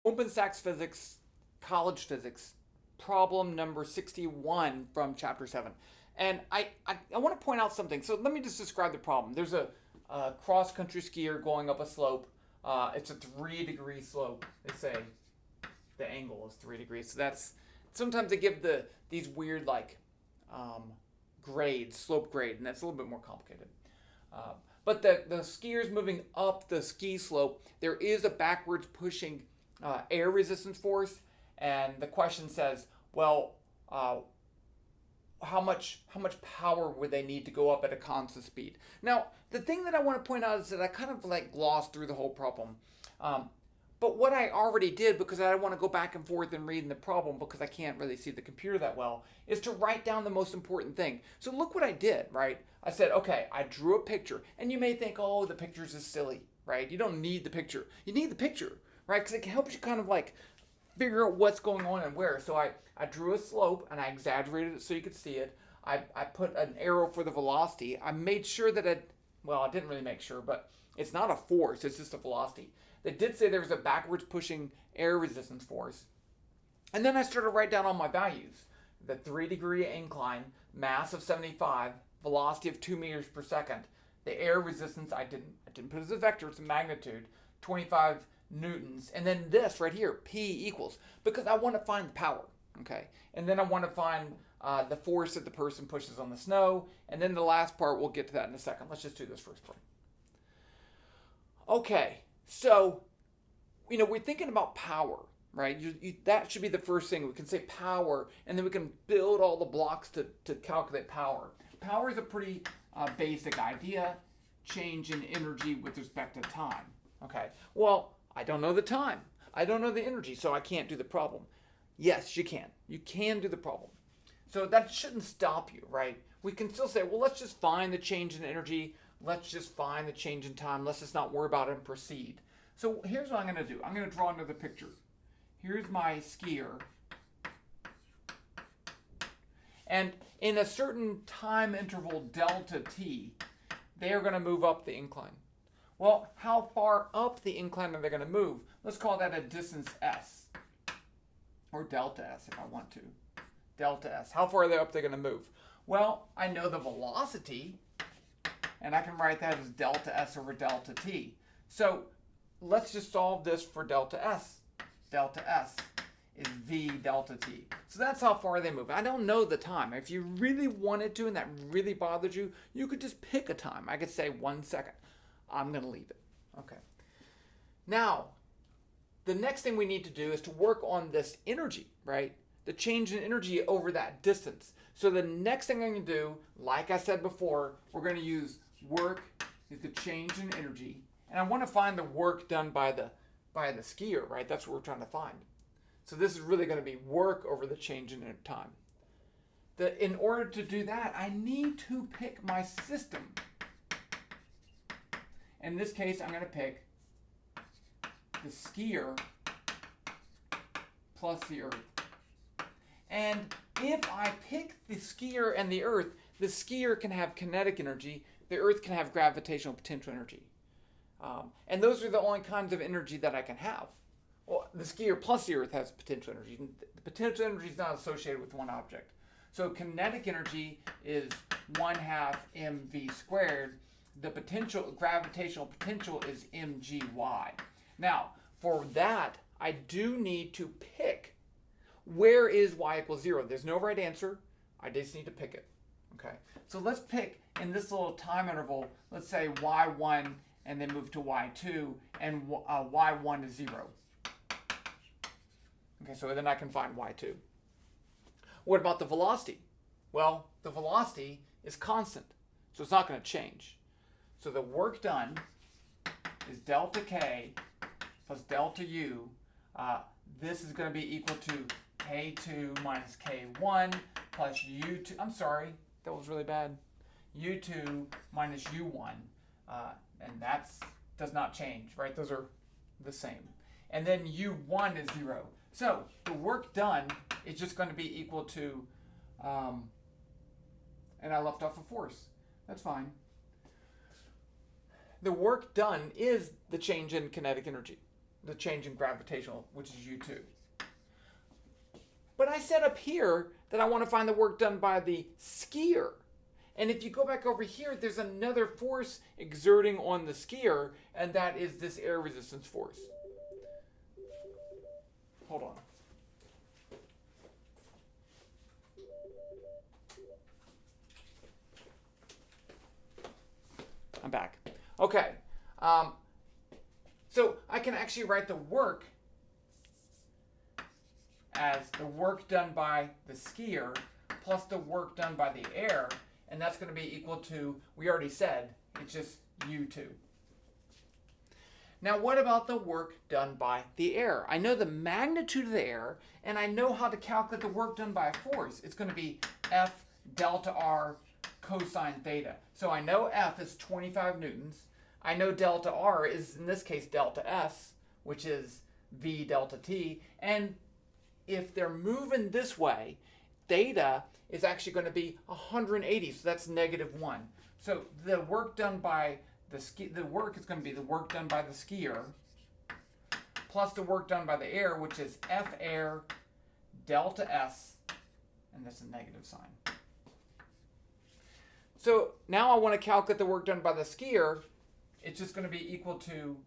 Open Science Physics, College Physics, problem number 61 from chapter 7. And I want to point out something. So let me just describe the problem. There's a cross country skier going up a slope. It's a 3-degree slope. They say the angle is 3 degrees. So that's sometimes they give these weird grades, slope grade, and that's a little bit more complicated. But the skier's moving up the ski slope. There is a backwards pushing air resistance force, and the question says, well, how much power would they need to go up at a constant speed? Now, the thing that I want to point out is that I kind of glossed through the whole problem. But what I already did, because I don't want to go back and forth and read the problem because I can't really see the computer that well, is to write down the most important thing. So look what I did, right? I said, okay, I drew a picture. And you may think, oh, the picture's is silly, right? You don't need the picture. You need the picture, right? Because it helps you kind of figure out what's going on and where. So I drew a slope and I exaggerated it so you could see it. I put an arrow for the velocity. I made sure that I didn't really make sure, but it's not a force, it's just a velocity. They did say there was a backwards pushing air resistance force. And then I started to write down all my values. The 3-degree incline, mass of 75, velocity of 2 meters per second. The air resistance, I didn't put as a vector, it's a magnitude, 25 newtons. And then this right here, P equals, because I want to find the power, okay? And then I want to find the force that the person pushes on the snow. And then the last part, we'll get to that in a second. Let's just do this first part. Okay. So, we're thinking about power, right? That should be the first thing. We can say power, and then we can build all the blocks to calculate power. Power is a pretty basic idea. Change in energy with respect to time. Okay. Well, I don't know the time. I don't know the energy, so I can't do the problem. Yes, you can. You can do the problem. So that shouldn't stop you, right? We can still say, well, let's just find the change in energy. Let's just find the change in time. Let's just not worry about it and proceed. So here's what I'm going to do. I'm going to draw another picture. Here's my skier. And in a certain time interval, delta t, they are going to move up the incline. Well, how far up the incline are they going to move? Let's call that a distance s. Or delta s if I want to. Delta s. How far are they up they're going to move? Well, I know the velocity, and I can write that as delta s over delta t. So let's just solve this for delta s. Delta s is v delta t. So that's how far they move. I don't know the time. If you really wanted to and that really bothered you, you could just pick a time. I could say 1 second. I'm going to leave it. Okay. Now, the next thing we need to do is to work on this energy, right? The change in energy over that distance. So the next thing I'm going to do, like I said before, we're going to use work is the change in energy. And I want to find the work done by the skier, right? That's what we're trying to find. So this is really going to be work over the change in time. In order to do that, I need to pick my system. In this case, I'm going to pick the skier plus the earth. And if I pick the skier and the earth, the skier can have kinetic energy, the earth can have gravitational potential energy. And those are the only kinds of energy that I can have. Well, the skier plus the earth has potential energy. The potential energy is not associated with one object. So kinetic energy is 1/2 mv squared. The gravitational potential is mgy. Now, for that, I do need to pick where is y equals 0. There's no right answer. I just need to pick it. Okay. So let's pick in this little time interval, let's say y1 and then move to y2 and y1 is 0. Okay, so then I can find y2. What about the velocity? Well, the velocity is constant, so it's not going to change. So the work done is delta k plus delta u. This is going to be equal to k2 minus k1 plus u2. I'm sorry, that was really bad. u2 minus u1. And that does not change, right? Those are the same. And then u1 is 0. So the work done is just going to be equal to, and I left off a force. That's fine. The work done is the change in kinetic energy. the change in gravitational, which is U2. But I said up here that I want to find the work done by the skier. And if you go back over here, there's another force exerting on the skier, and that is this air resistance force. Hold on. I'm back. Okay. So I can actually write the work as the work done by the skier plus the work done by the air, and that's going to be equal to, we already said, it's just U2. Now what about the work done by the air? I know the magnitude of the air, and I know how to calculate the work done by a force. It's going to be F delta R cosine theta. So I know F is 25 newtons. I know delta R is, in this case, delta S, which is V delta T. And if they're moving this way, theta is actually going to be 180, so that's -1. So the work done by the work is going to be the work done by the skier plus the work done by the air, which is F air delta S, and that's a negative sign. So now I want to calculate the work done by the skier. It's just going to be equal to,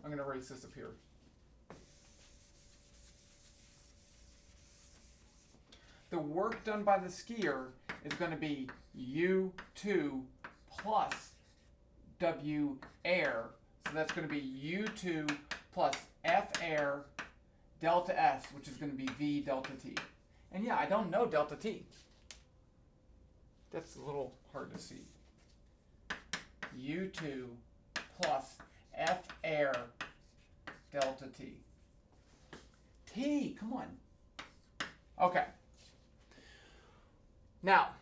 I'm going to erase this up here. The work done by the skier is going to be U2 plus W air. So that's going to be U2 plus F air delta S, which is going to be V delta T. And yeah, I don't know delta T. That's a little hard to see. U2 plus F air delta T. T, come on. Okay. Now,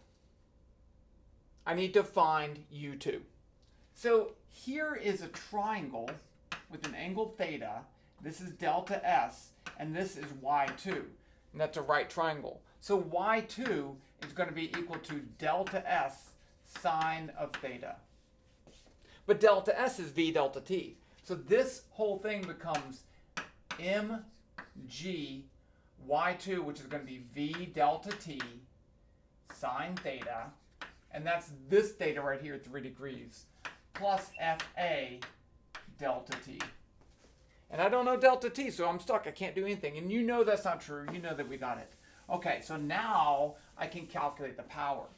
I need to find U2. So here is a triangle with an angle theta. This is delta S, and this is Y2. And that's a right triangle. So Y2 is going to be equal to delta S sine of theta. But delta S is V delta T. So this whole thing becomes mg Y2, which is going to be V delta T sine theta, and that's this theta right here, 3 degrees, plus FA delta T. And I don't know delta T, so I'm stuck. I can't do anything. And you know that's not true. You know that we got it. Okay, so now I can calculate the power.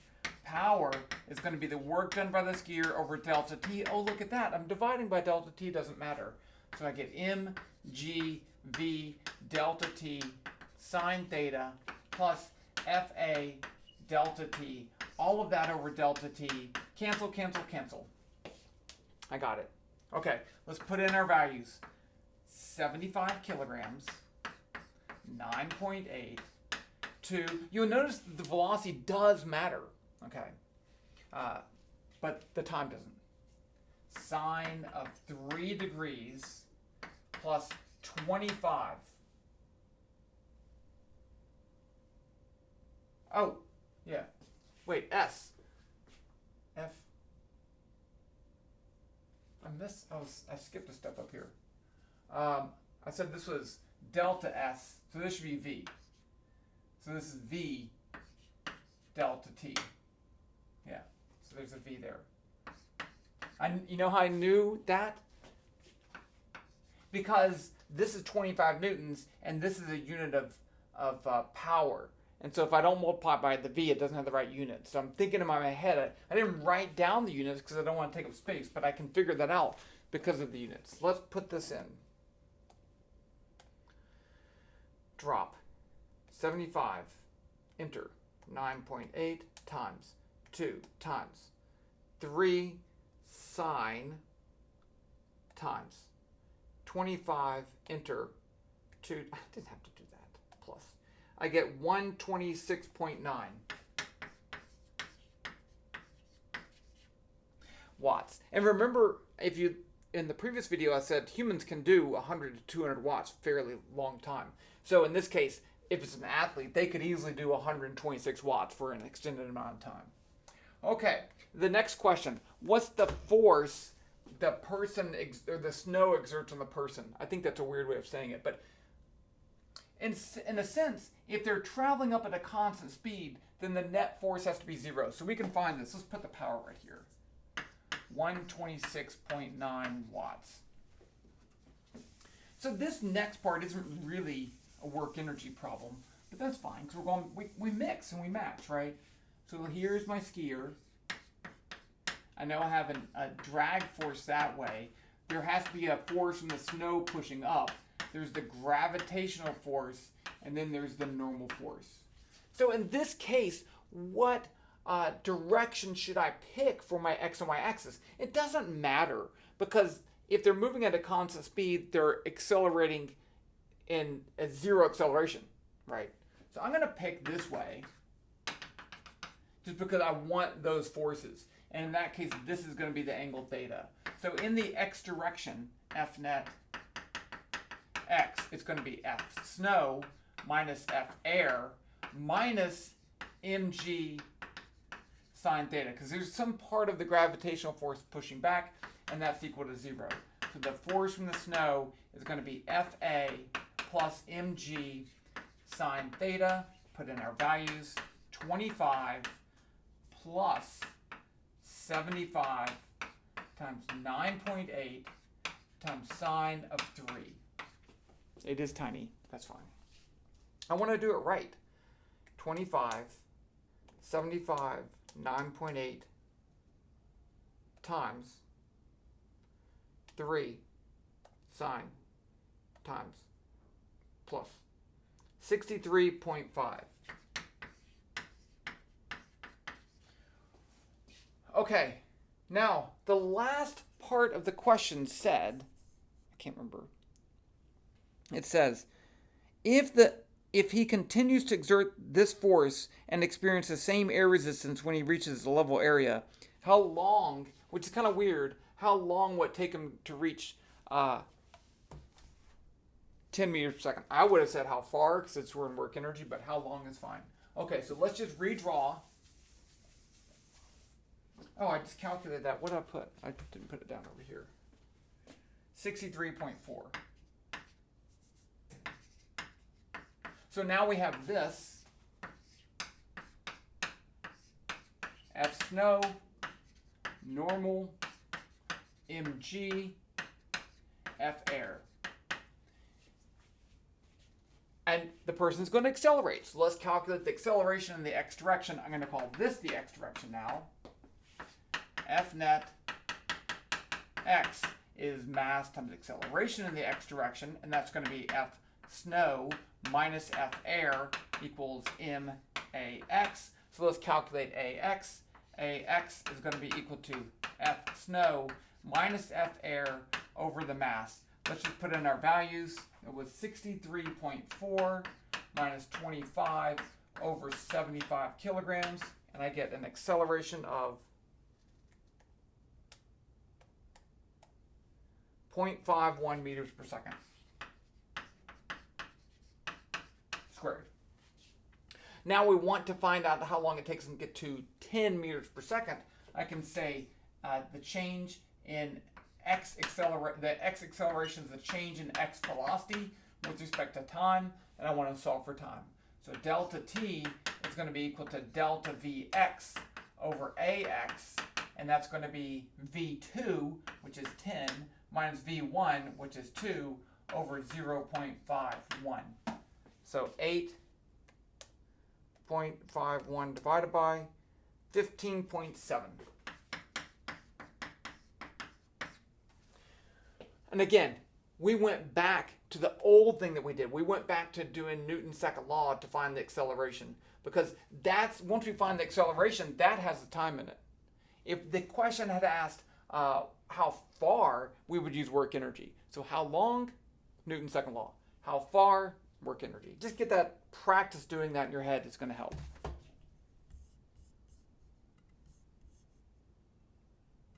Power is going to be the work done by the skier over delta T. Oh, look at that. I'm dividing by delta T. Doesn't matter. So I get mg V delta T sine theta plus FA delta T, all of that over delta T. Cancel, cancel, cancel. I got it. Okay, let's put in our values. 75 kilograms, 9.8, to, you'll notice the velocity does matter, okay, but the time doesn't. Sine of 3 degrees plus 25. Oh, yeah. Wait, S. F. I skipped a step up here. I said this was delta S, so this should be V. So this is V delta T. Yeah, so there's a V there. You know how I knew that? Because this is 25 newtons, and this is a unit of power. And so if I don't multiply by the V, it doesn't have the right unit. So I'm thinking in my head, I didn't write down the units because I don't want to take up space, but I can figure that out because of the units. Let's put this in. Drop. 75. Enter. 9.8 times 2 times 3 sine times 25. Enter. 2. I didn't have to do that. Plus. I get 126.9 watts. And remember, if you, in the previous video I said humans can do 100 to 200 watts fairly long time. So in this case, if it's an athlete, they could easily do 126 watts for an extended amount of time. Okay, the next question. What's the force the person or the snow exerts on the person. I think that's a weird way of saying it, but in a sense, if they're traveling up at a constant speed, then the net force has to be 0. So we can find this. Let's put the power right here. 126.9 watts. So this next part isn't really a work energy problem, but that's fine because we mix and we match, right? So here's my skier. I know I have a drag force that way. There has to be a force from the snow pushing up. There's the gravitational force, and then there's the normal force. So in this case, what direction should I pick for my x and y axis? It doesn't matter because if they're moving at a constant speed, they're accelerating in a 0 acceleration, right? So I'm going to pick this way just because I want those forces. And in that case, this is going to be the angle theta. So in the x direction, F net x, it's going to be F snow minus F air minus mg sine theta, because there's some part of the gravitational force pushing back, and that's equal to 0. So the force from the snow is going to be Fa plus mg sine theta. Put in our values, 25 plus 75 times 9.8 times sine of 3. It is tiny. That's fine. I want to do it right. 25, 75, 9.8 times 3 sine times plus 63.5. Okay, now the last part of the question said, I can't remember. It says, if he continues to exert this force and experience the same air resistance when he reaches the level area, how long, which is kind of weird, how long would it take him to reach 10 meters per second? I would have said how far, because it's we're in work energy, but how long is fine. Okay, so let's just redraw. Oh, I just calculated that. What did I put? I didn't put it down over here. 63.4. So now we have this. F snow, normal, mg, F air. And the person's going to accelerate. So let's calculate the acceleration in the x direction. I'm going to call this the x direction now. F net x is mass times acceleration in the x direction, and that's going to be F snow minus F air equals max. So let's calculate ax. Ax is going to be equal to F snow minus F air over the mass. Let's just put in our values. It was 63.4 minus 25 over 75 kilograms, and I get an acceleration of 0.51 meters per second squared. Now we want to find out how long it takes them to get to 10 meters per second. I can say the change in the x acceleration is the change in x velocity with respect to time, and I want to solve for time. So delta t is going to be equal to delta vx over ax, and that's going to be v2, which is 10, minus v1, which is 2, over 0.51. So 8.51 divided by 15.7. And again, we went back to the old thing that we did. We went back to doing Newton's second law to find the acceleration, because that's, once we find the acceleration, that has the time in it. If the question had asked how far, we would use work energy. So how long? Newton's second law. How far? Work energy. Just get that practice doing that in your head. It's going to help.